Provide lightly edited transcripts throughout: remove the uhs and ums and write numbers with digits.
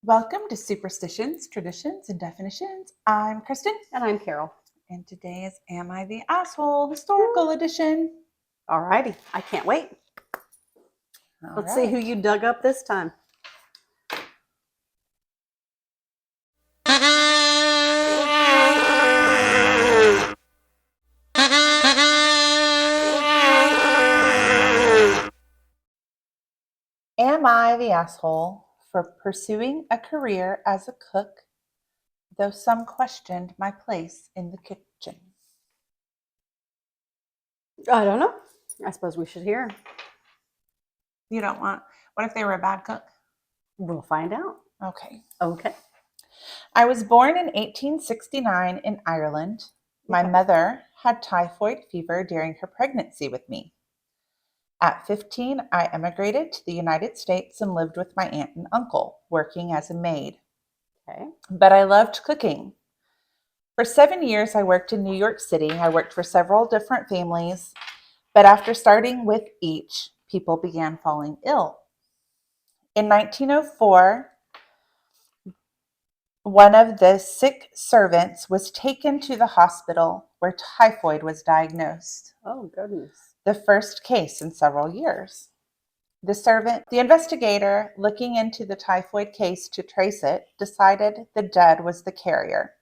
Welcome to Superstitions, Traditions, and Definitions. I'm Kristen. And I'm Carol. And today is Am I the Asshole? Historical edition. Alrighty, I can't wait. Let's see who you dug up this time. Am I the asshole for pursuing a career as a cook, though some questioned my place in the kitchen? I don't know. I suppose we should hear. You don't want, what if they were a bad cook? We'll find out. Okay. I was born in 1869 in Ireland. My mother had typhoid fever during her pregnancy with me. At 15, I emigrated to the United States and lived with my aunt and uncle, working as a maid. Okay. But I loved cooking. For 7 years, I worked in New York City. I worked for several different families, but after starting with each, people began falling ill. In 1904, one of the sick servants was taken to the hospital where typhoid was diagnosed. Oh, goodness. The first case in several years. The investigator, looking into the typhoid case to trace it, decided the dead was the carrier.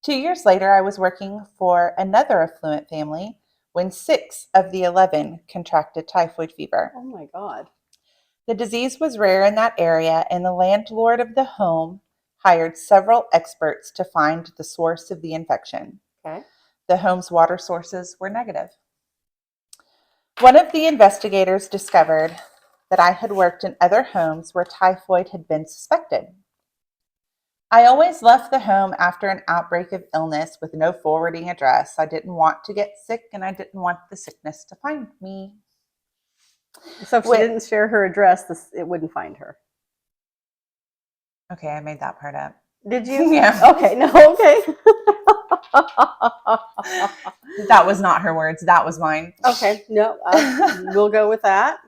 2 years later, I was working for another affluent family when 6 of the 11 contracted typhoid fever. Oh my God. The disease was rare in that area, and the landlord of the home hired several experts to find the source of the infection. Okay. The home's water sources were negative. One of the investigators discovered that I had worked in other homes where typhoid had been suspected. I always left the home after an outbreak of illness with no forwarding address. I didn't want to get sick, and I didn't want the sickness to find me. So if she didn't share her address, it wouldn't find her. Okay, I made that part up. Did you? Yeah. Okay, no, okay. That was not her words. That was mine. Okay, no, we'll go with that.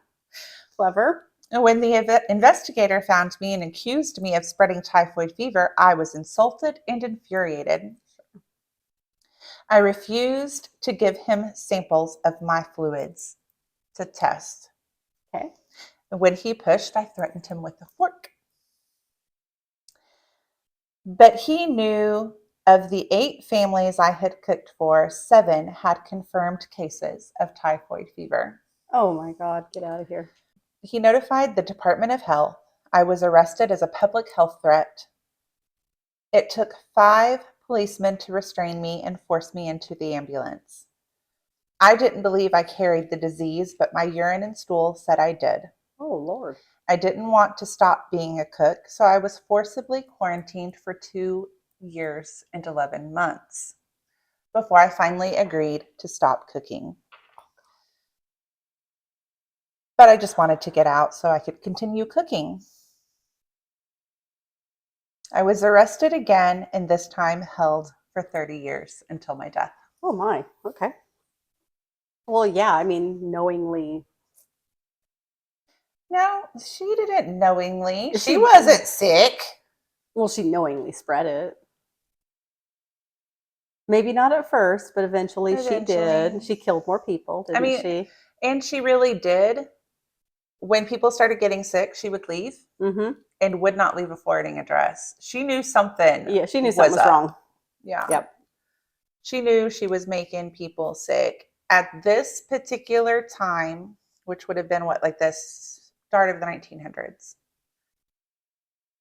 Clever. When the investigator found me and accused me of spreading typhoid fever, I was insulted and infuriated. I refused to give him samples of my fluids to test. Okay. When he pushed, I threatened him with a fork. But he knew of the 8 families I had cooked for, 7 had confirmed cases of typhoid fever. Oh my God, get out of here. He notified the Department of Health. I was arrested as a public health threat. It took 5 policemen to restrain me and force me into the ambulance. I didn't believe I carried the disease, but my urine and stool said I did. Oh, Lord. I didn't want to stop being a cook, so I was forcibly quarantined for 2 years and 11 months before I finally agreed to stop cooking. But I just wanted to get out so I could continue cooking. I was arrested again, and this time held for 30 years until my death. Oh my, okay. Well, yeah, I mean, knowingly. No, she didn't knowingly. She wasn't sick. Well, she knowingly spread it. Maybe not at first, but eventually she did. She killed more people, didn't she? And she really did. When people started getting sick, she would leave and would not leave a forwarding address. She knew something. Yeah, she knew something was wrong. Yeah. Yep. She knew she was making people sick. At this particular time, which would have been this start of the 1900s,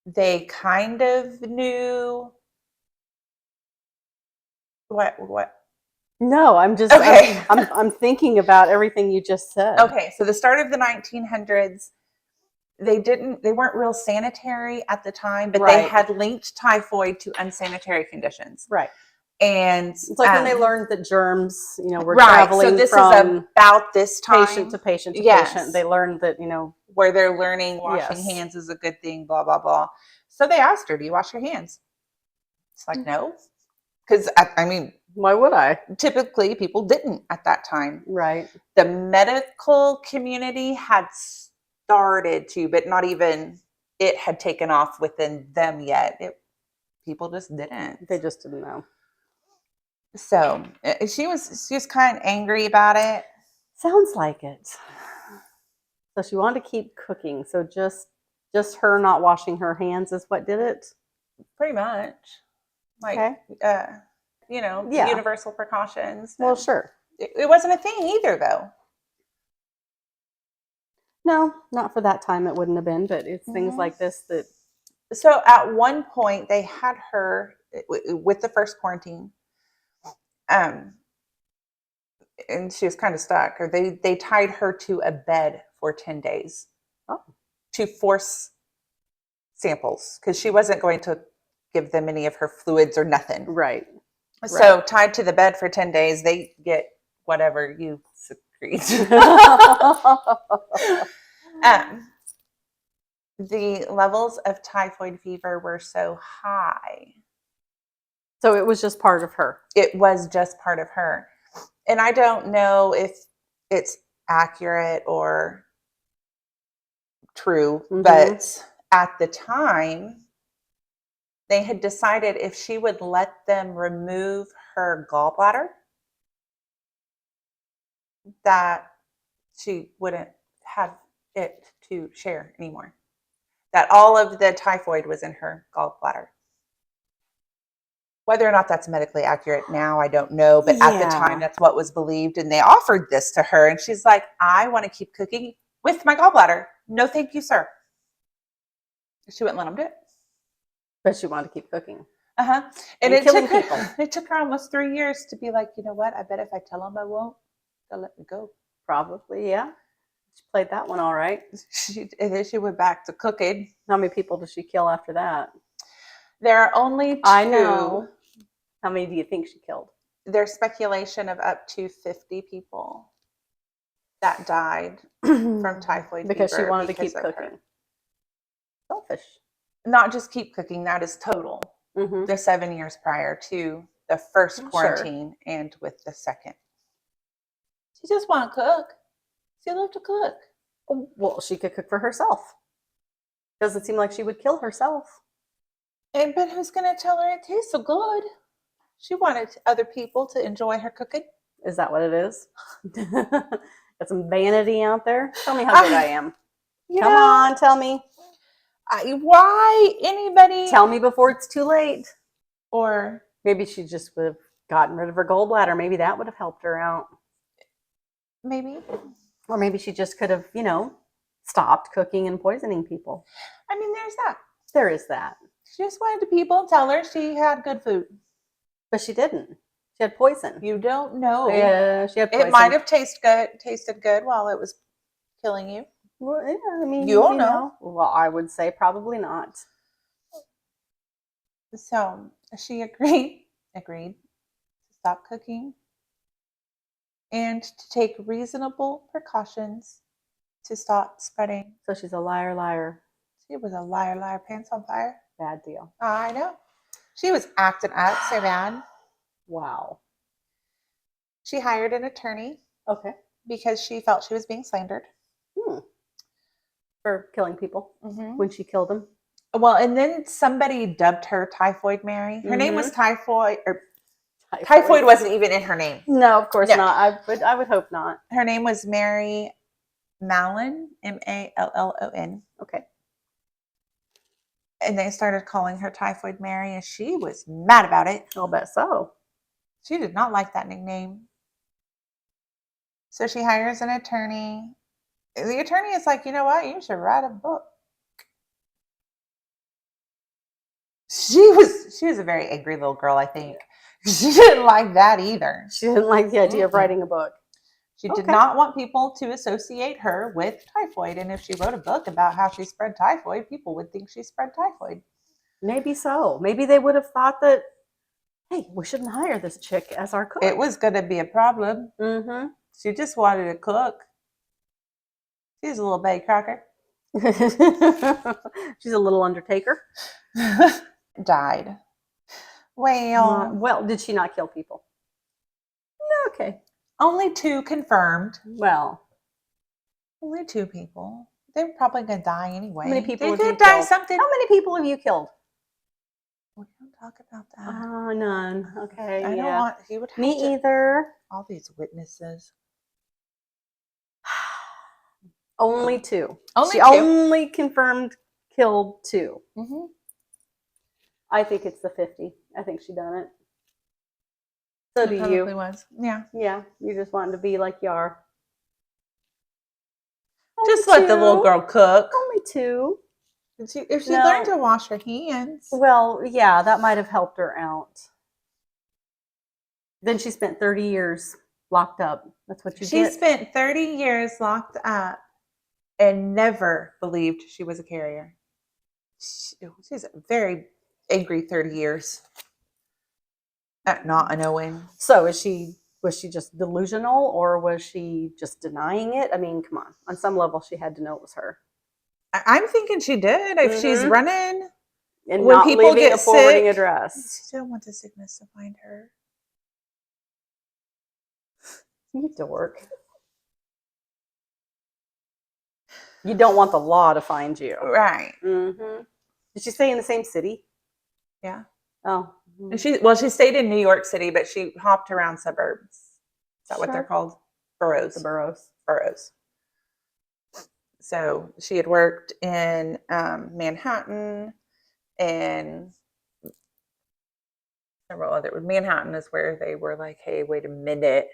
they kind of knew what? No, I'm just okay. I'm thinking about everything you just said. Okay, so the start of the 1900s, they weren't real sanitary at the time, but they had linked typhoid to unsanitary conditions. Right. And it's like when they learned that germs, were traveling so this from is about this time. Patient to patient to patient. They learned that, where they're learning washing hands is a good thing, blah, blah, blah. So they asked her, do you wash your hands? It's like, no. Because, why would I? Typically, people didn't at that time. Right. The medical community had started to, but not even it had taken off within them yet. People just didn't. They just didn't know. So she was kind of angry about it. Sounds like it. So she wanted to keep cooking. So just her not washing her hands is what did it? Pretty much. Like, Okay. Yeah. Universal precautions. Well, sure. It wasn't a thing either, though. No, not for that time it wouldn't have been, but it's things like this that. So at one point they had her with the first quarantine, and she was kind of stuck, or they tied her to a bed for 10 days to force samples because she wasn't going to give them any of her fluids or nothing. Right. So tied to the bed for 10 days, they get whatever you secrete. The levels of typhoid fever were so high. So it was just part of her. It was just part of her. And I don't know if it's accurate or true, but at the time, they had decided if she would let them remove her gallbladder, that she wouldn't have it to share anymore. That all of the typhoid was in her gallbladder. Whether or not that's medically accurate now, I don't know. But at the time, that's what was believed. And they offered this to her. And she's like, I want to keep cooking with my gallbladder. No, thank you, sir. She wouldn't let them do it. But she wanted to keep cooking. Uh-huh. And it took her almost 3 years to be like, you know what? I bet if I tell them I won't, they'll let me go. Probably, yeah. She played that one all right. And then she went back to cooking. How many people did she kill after that? There are only 2. I know. How many do you think she killed? There's speculation of up to 50 people that died from typhoid because fever she wanted to keep cooking. Her. Selfish. Not just keep cooking, that is total. The 7 years prior to the first quarantine and with the second. She just wanted to cook. She loved to cook. Well, she could cook for herself. Doesn't seem like she would kill herself. But who's going to tell her it tastes so good? She wanted other people to enjoy her cooking. Is that what it is? Got some vanity out there? Tell me how good I am. Come on, tell me. Why anybody? Tell me before it's too late. Or maybe she just would have gotten rid of her gallbladder. Maybe that would have helped her out. Maybe. Or maybe she just could have, stopped cooking and poisoning people. I mean, there's that. There is that. She just wanted people to tell her she had good food. But she didn't. She had poison. You don't know. Yeah, she had poison. It might have tasted good while it was killing you. Well, yeah, I mean, you don't know. Well, I would say probably not. So she agreed to stop cooking and to take reasonable precautions to stop spreading. So she's a liar. She was a liar, pants on fire. Bad deal. I know. She was acting up so bad. Wow. She hired an attorney. Okay. Because she felt she was being slandered. For killing people when she killed them. Well, and then somebody dubbed her Typhoid Mary. Her name was Typhoid, or Typhoid wasn't even in her name. No, of course not. I would hope not. Her name was Mary Mallon, Mallon. Okay. And they started calling her Typhoid Mary, and she was mad about it. I'll bet so. She did not like that nickname. So she hires an attorney. The attorney is like, you know what? You should write a book. She was a very angry little girl, I think. She didn't like that either. She didn't like the idea of writing a book. She did not want people to associate her with typhoid. And if she wrote a book about how she spread typhoid, people would think she spread typhoid. Maybe so. Maybe they would have thought that, hey, we shouldn't hire this chick as our cook. It was going to be a problem. She just wanted to cook. She's a little baby cracker. She's a little undertaker. Died. Well, did she not kill people? Okay. Only 2 confirmed. Well, only 2 people. They're probably gonna die anyway. How many people They have you could die killed? something. How many people have you killed? We don't talk about that. Oh, none. Okay, I don't yeah. want. He would have Me to, either. all these witnesses. Only 2. Only She 2. only confirmed killed 2. Mm-hmm. I think it's the 50. I think she done it. So do Probably you. was. Yeah. Yeah, you just wanting to be like you are. Just let the little girl cook. Only 2. If she No. learned to wash her hands. Well, yeah, that might have helped her out. Then she spent 30 years locked up. That's what you She get. spent 30 years locked up and never believed she was a carrier. She's a very angry 30 years at not knowing. So was she just delusional, or was she just denying it? I mean, come on. On some level, she had to know it was her. I'm thinking she did. If she's running, And when not people leaving get a forwarding sick, address. she don't want the sickness to find her. You dork. You don't want the law to find you. Right. Mm-hmm. Did she stay in the same city? Yeah. Oh. And she stayed in New York City, but she hopped around suburbs. Is that what they're called? Boroughs. The boroughs. Boroughs. So she had worked in Manhattan and several other. Manhattan is where they were like, "Hey, wait a minute,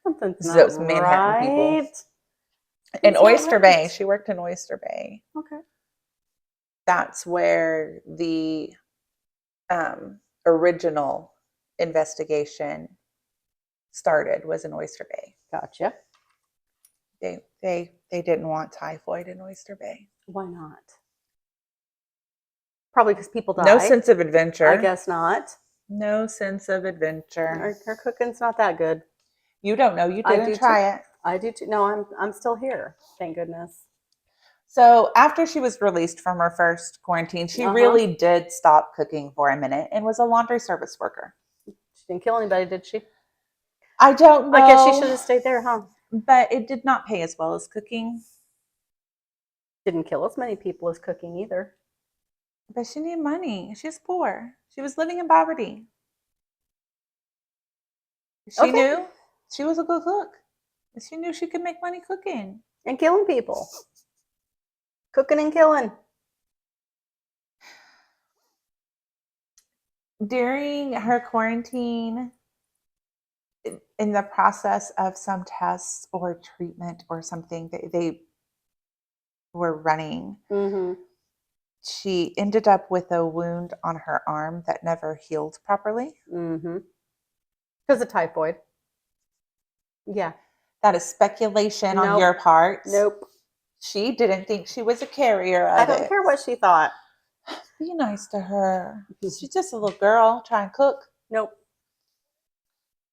Something's this is not those Manhattan right. people." In Oyster Bay, she worked in Oyster Bay. Okay. That's where the original investigation started. Was in Oyster Bay. Gotcha. They didn't want typhoid in Oyster Bay. Why not? Probably because people die. No sense of adventure. I guess not. No sense of adventure. Her cooking's not that good. You don't know. You didn't try it. I do too. No, I'm still here. Thank goodness. So after she was released from her first quarantine, she really did stop cooking for a minute and was a laundry service worker. She didn't kill anybody, did she? I don't know. I guess she should have stayed there, huh? But it did not pay as well as cooking. Didn't kill as many people as cooking either. But she needed money. She's poor. She was living in poverty. She knew she was a good cook. She knew she could make money cooking. And killing people. Cooking and killing. During her quarantine, in the process of some tests or treatment or something that they were running, she ended up with a wound on her arm that never healed properly. Because of typhoid. Yeah. That is speculation on your part. Nope. She didn't think she was a carrier of it. I don't care what she thought. Be nice to her. She's just a little girl trying to cook. Nope.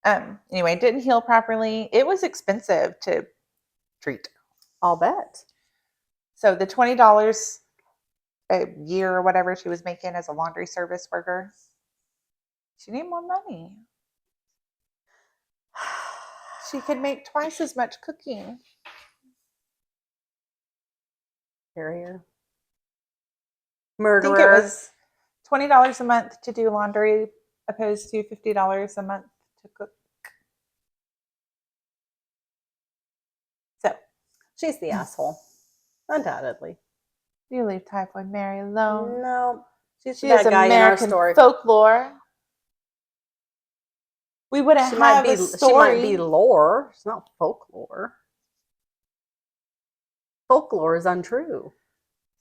Anyway, didn't heal properly. It was expensive to treat. I'll bet. So the $20 a year or whatever she was making as a laundry service worker, she needed more money. She could make twice as much cooking. Carrier. I Murderer. think it was $20 a month to do laundry opposed to $50 a month to cook. So she's the asshole. Undoubtedly. You leave Typhoid Mary alone. No. She is American folklore. We wouldn't have a story. She might be lore. It's not folklore. Folklore is untrue.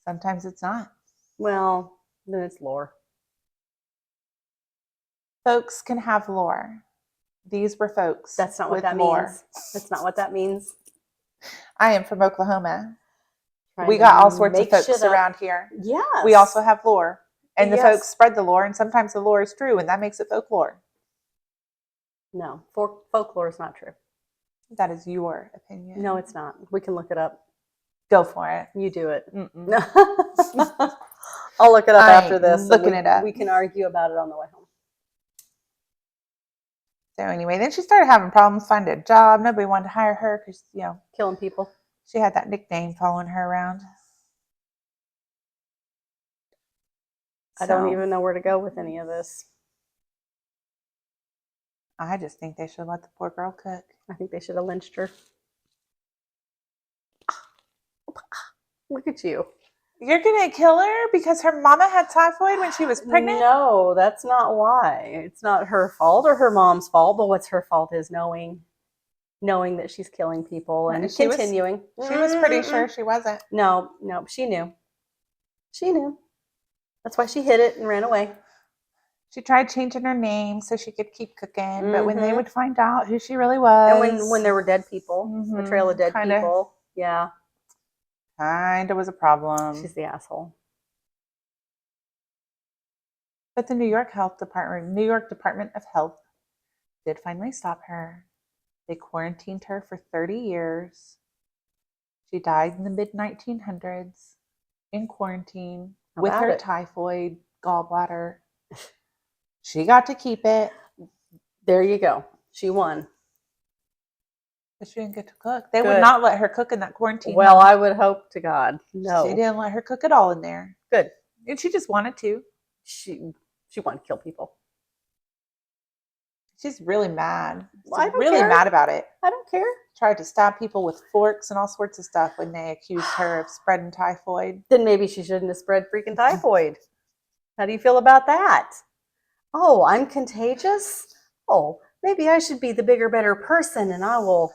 Sometimes it's not. Well, then it's lore. Folks can have lore. These were folks. That's not what that means. That's not what that means. I am from Oklahoma. We got all sorts of folks around here. Yes. We also have lore. And the folks spread the lore, and sometimes the lore is true, and that makes it folklore. No, folklore is not true. That is your opinion. No, it's not. We can look it up. Go for it. You do it. I'll look it up after this. Looking it up. We can argue about it on the way home. So anyway, then she started having problems finding a job. Nobody wanted to hire her because, killing people. She had that nickname following her around. I don't even know where to go with any of this. I just think they should let the poor girl cook. I think they should have lynched her. Look at you. You're going to kill her because her mama had typhoid when she was pregnant? No, that's not why. It's not her fault or her mom's fault, but what's her fault is knowing that she's killing people and She was- continuing. She was pretty sure she wasn't. No, she knew. She knew. That's why she hid it and ran away. She tried changing her name so she could keep cooking, but when they Mhm. would find out who she really was, And when there were dead people, a trail of dead people, yeah, kind of was a problem. she's the asshole. But the New York Department of Health did finally stop her. They quarantined her for 30 years. She died in the mid-1900s in quarantine with her typhoid gallbladder. She got to keep it. There you go. She won. But she didn't get to cook. They would not let her cook in that quarantine. Well, I would hope to God. No. They didn't let her cook at all in there. Good. And she just wanted to. She wanted to kill people. She's really mad. Well, I don't really care. mad about it. I don't care. Tried to stab people with forks and all sorts of stuff when they accused her of spreading typhoid. Then maybe she shouldn't have spread freaking typhoid. How do you feel about that? Oh, I'm contagious? Oh, maybe I should be the bigger, better person and I will,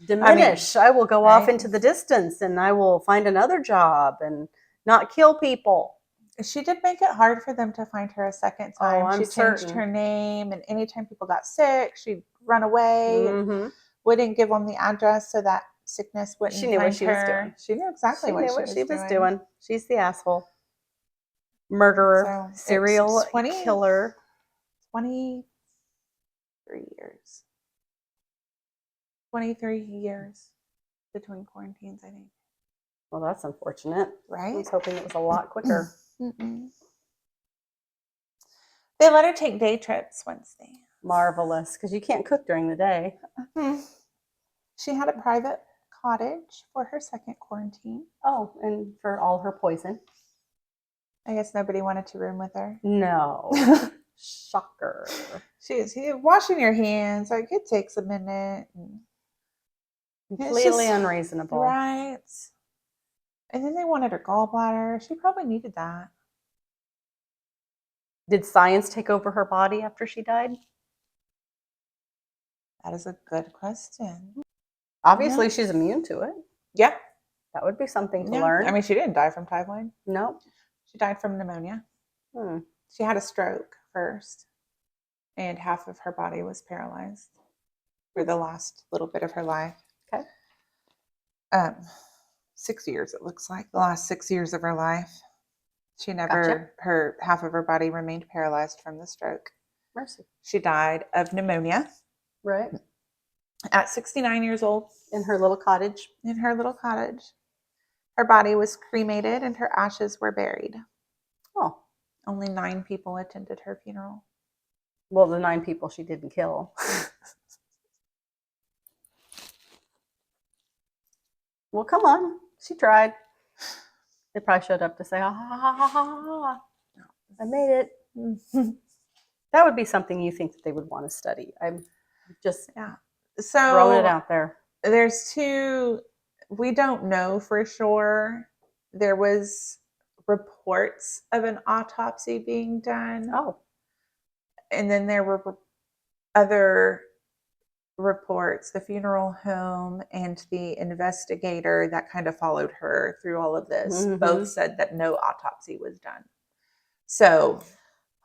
diminish. I will go off into the distance and I will find another job and not kill people. She did make it hard for them to find her a second time. I'm she changed her name, and anytime people got sick, she'd run away and wouldn't give them the address so that sickness wouldn't She knew what she was doing. She knew exactly what she was doing. She's the asshole. Murderer, serial killer. 23 years. 23 years between quarantines, I think. Well, that's unfortunate. Right? I was hoping it was a lot quicker. They let her take day trips Wednesday. Marvelous, because you can't cook during the day. She had a private cottage for her second quarantine. Oh, and for all her poison. I guess nobody wanted to room with her. No. Shocker. She's washing your hands. Like, it takes a minute. Completely unreasonable. Right. And then they wanted her gallbladder. She probably needed that. Did science take over her body after she died? That is a good question. Obviously, she's immune to it. Yeah. That would be something to learn. I mean, she didn't die from typhoid. No. She died from pneumonia. She had a stroke first, and half of her body was paralyzed for the last little bit of her life. Okay. 6 years, it looks like. The last 6 years of her life. She never, her half of her body remained paralyzed from the stroke. Mercy. She died of pneumonia. Right. At 69 years old. In her little cottage. In her little cottage. Her body was cremated and her ashes were buried. Oh. Only 9 people attended her funeral. Well, the 9 people she didn't kill. Well, come on. She tried. They probably showed up to say, I made it. That would be something you think that they would want to study. I'm just throwing it out there. There's 2, we don't know for sure. There was reports of an autopsy being done. Oh. And then there were other reports, the funeral home and the investigator that kind of followed her through all of this. Both said that no autopsy was done. So,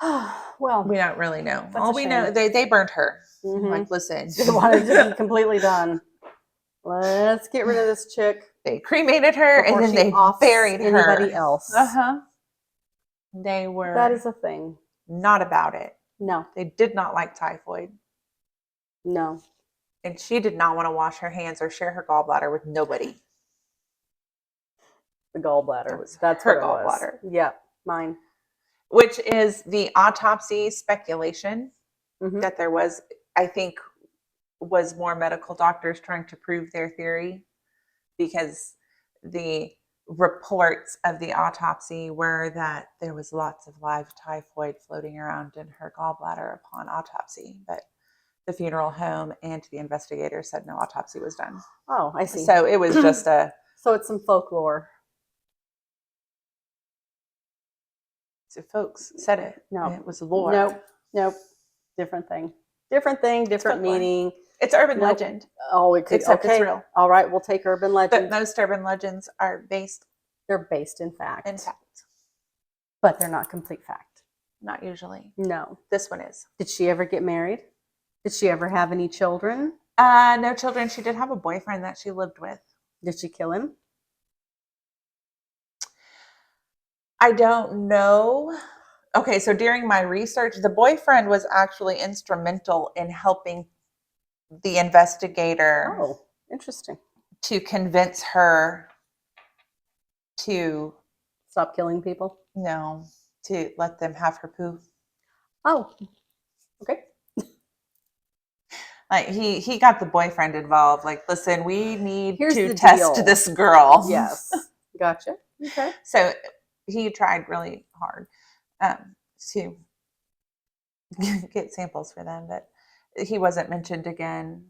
well, we don't really know. All we know, they burned her. Like, listen. They wanted to be completely done. Let's get rid of this chick. They cremated her and then they buried anybody else. They were. That is a thing. Not about it. No. They did not like typhoid. No. And she did not want to wash her hands or share her gallbladder with nobody. The gallbladder. That's her gallbladder. Yeah, mine. Which is the autopsy speculation that there was, I think, was more medical doctors trying to prove their theory because the reports of the autopsy were that there was lots of live typhoid floating around in her gallbladder upon autopsy, but the funeral home and the investigators said no autopsy was done. Oh, I see. So it was just a. So it's some folklore. So folks said it. No, it was lore. Nope. Different thing. Different thing. Different meaning. It's urban Nope. legend. Oh, it could. Except okay. it's real. All right, we'll take urban legend. But most urban legends are based. They're based in fact. In fact. But they're not complete fact. Not usually. No. This one is. Did she ever get married? Did she ever have any children? No children. She did have a boyfriend that she lived with. Did she kill him? I don't know. Okay, so during my research, the boyfriend was actually instrumental in helping the investigator. Oh, interesting. To convince her to stop killing people. No, to let them have her poo. Oh, okay. Like he got the boyfriend involved. Like, listen, we need Here's to the test deal. this girl. Yes, gotcha. Okay. So he tried really hard to get samples for them, but he wasn't mentioned again.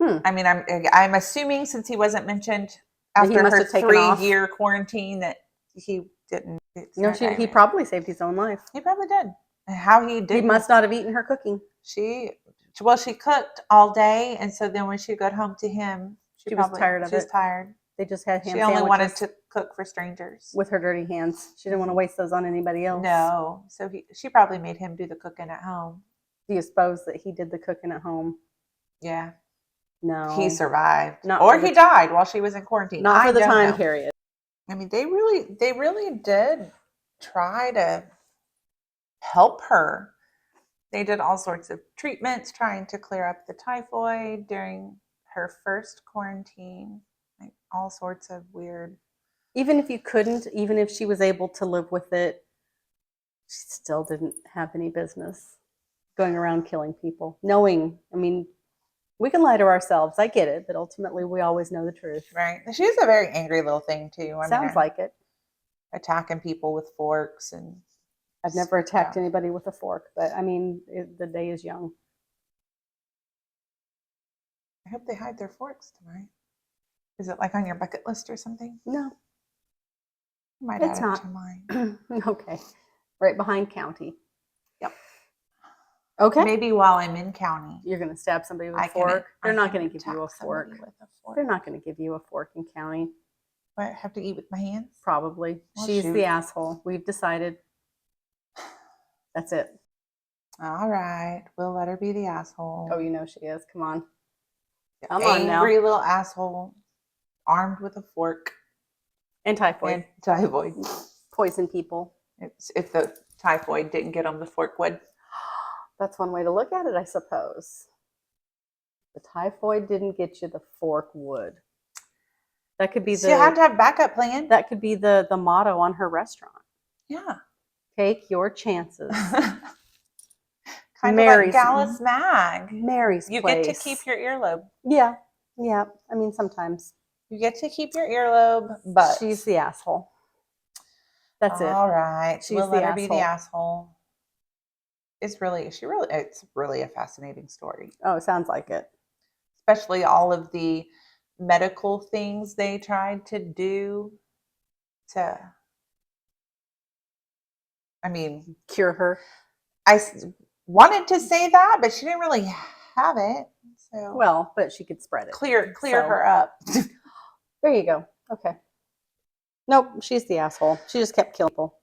I mean, I'm assuming since he wasn't mentioned after her 3-year quarantine that he didn't. No, he probably saved his own life. He probably did. How he did. He must not have eaten her cooking. She cooked all day, and so then when she got home to him, she was tired of it. She was tired. They just had hand She only wanted to cook for strangers with her dirty hands. She didn't want to waste those on anybody else. No, so she probably made him do the cooking at home. Do you suppose that he did the cooking at home? Yeah. No. He survived, or he died while she was in quarantine. Not for the time period. I mean, they really did try to help her. They did all sorts of treatments trying to clear up the typhoid during her first quarantine. Like all sorts of weird. Even if you couldn't, even if she was able to live with it, she still didn't have any business going around killing people. Knowing, I mean, we can lie to ourselves. I get it, but ultimately we always know the truth. Right. She's a very angry little thing too. Sounds like it. Attacking people with forks and. I've never attacked anybody with a fork, but I mean, the day is young. I hope they hide their forks tonight. Is it like on your bucket list or something? No. Might it's add not. It to mine. Okay. Right behind county. Yep. Okay. Maybe while I'm in county. You're going to stab somebody with a fork? They're not going to give you a fork. They're not going to give you a fork in county. What, I have to eat with my hands? Probably. Well, she's the asshole. We've decided. That's it. All right. We'll let her be the asshole. Oh, you know she is. Come on. Come on now. Angry little asshole armed with a fork. And typhoid. And typhoid. Poison people. If the typhoid didn't get on the fork would. That's one way to look at it, I suppose. The typhoid didn't get you, the fork would. That could be you had to have backup plan. That could be the motto on her restaurant. Yeah. Take your chances. Kind Mary's, of like Gallus Mag. Mary's You place. get to keep your earlobe. Yeah. Yeah. I mean, sometimes. You get to keep your earlobe, but. She's the asshole. That's it. All right. She's we'll let her be the asshole. It's really a fascinating story. Oh, it sounds like it. Especially all of the medical things they tried to do to, cure her. I wanted to say that, but she didn't really have it. So well, but she could spread it. Clear her up. There you go. Okay. Nope, she's the asshole. She just kept killing people.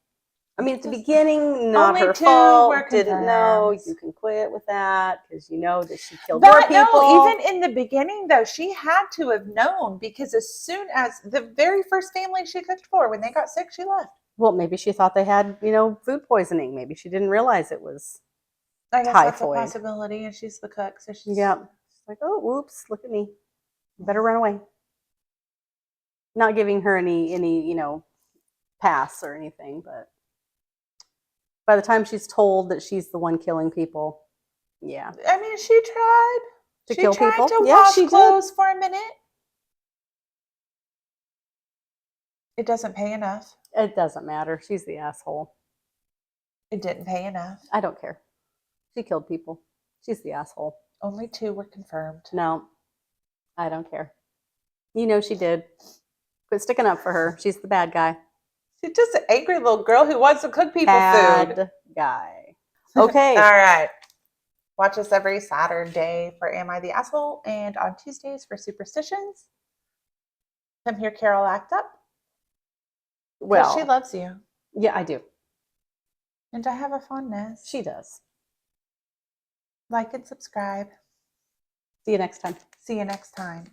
I mean, at the beginning, not her fault. Didn't know. You can quit with that because you know that she killed more people. No, even in the beginning, though, she had to have known because as soon as the very first family she cooked for, when they got sick, she left. Well, maybe she thought they had, food poisoning. Maybe she didn't realize it was typhoid. That's a possibility, and she's the cook, so she's She's like, oh, whoops, look at me. Better run away. Not giving her any pass or anything, but by the time she's told that she's the one killing people, yeah. I mean, she tried to kill people. To wash clothes for a minute. It doesn't pay enough. It doesn't matter. She's the asshole. It didn't pay enough. I don't care. She killed people. She's the asshole. Only 2 were confirmed. No, I don't care. You know she did. Quit sticking up for her. She's the bad guy. She's just an angry little girl who wants to cook people food. Bad guy. Okay. All right. Watch us every Saturday for Am I the Asshole and on Tuesdays for Superstitions. Come hear Carol act up. Well, she loves you. Yeah, I do. And I have a fondness. She does. Like and subscribe. See you next time. See you next time.